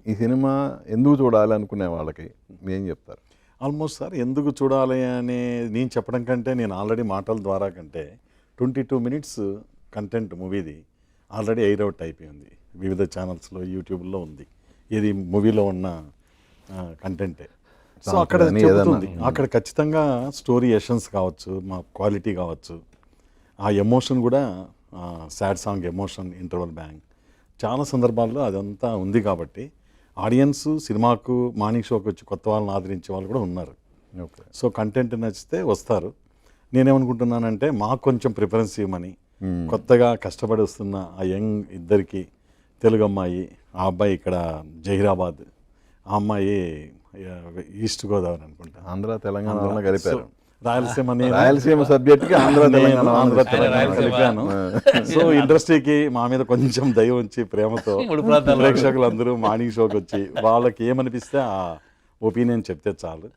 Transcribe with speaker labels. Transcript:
Speaker 1: ఈ సినిమా ఎందుకు చూడాలి అనుకునే వాళ్ళకి ఏం చెప్తారు?
Speaker 2: ఆల్మోస్ట్ సార్ ఎందుకు చూడాలి అని నేను చెప్పడం కంటే నేను ఆల్రెడీ మాటల ద్వారా కంటే 22 మినిట్స్ కంటెంట్ మూవీది ఆల్రెడీ ఎయిర్ అవుట్ అయిపోయింది. వివిధ ఛానల్స్లో యూట్యూబ్లో ఉంది. ఇది మూవీలో ఉన్న కంటెంటే. సో అక్కడ చెబుతుంది, అక్కడ ఖచ్చితంగా స్టోరీ ఎషన్స్ కావచ్చు, మా క్వాలిటీ కావచ్చు, ఆ ఎమోషన్ కూడా sad song emotion, interval bang, చాలా సందర్భాల్లో అదంతా ఉంది. కాబట్టి ఆడియన్స్ సినిమాకు మార్నింగ్ షోకి వచ్చి కొత్త వాళ్ళని ఆదరించే వాళ్ళు కూడా ఉన్నారు. సో కంటెంట్ నచ్చితే వస్తారు. నేనేమనుకుంటున్నానంటే మాకు కొంచెం ప్రిఫరెన్స్ ఇవ్వమని, కొత్తగా కష్టపడి వస్తున్న ఆ యంగ్ ఇద్దరికి, తెలుగు అమ్మాయి, ఆ అబ్బాయి ఇక్కడ జహీరాబాద్, ఆ అమ్మాయి ఈస్ట్ గోదావరి అనుకుంటా,
Speaker 1: ఆంధ్ర తెలంగాణ కలిపారు.
Speaker 2: రాయలసీమ
Speaker 1: సబ్జెక్ట్కి ఆంధ్ర
Speaker 2: తెలంగాణ కలిపాను. సో ఇండస్ట్రీకి మా మీద కొంచెం దయ ఉంచి ప్రేమతో ప్రేక్షకులందరూ మార్నింగ్ షోకి వచ్చి వాళ్ళకి ఏమనిపిస్తే ఆ ఒపీనియన్ చెప్తే చాలు.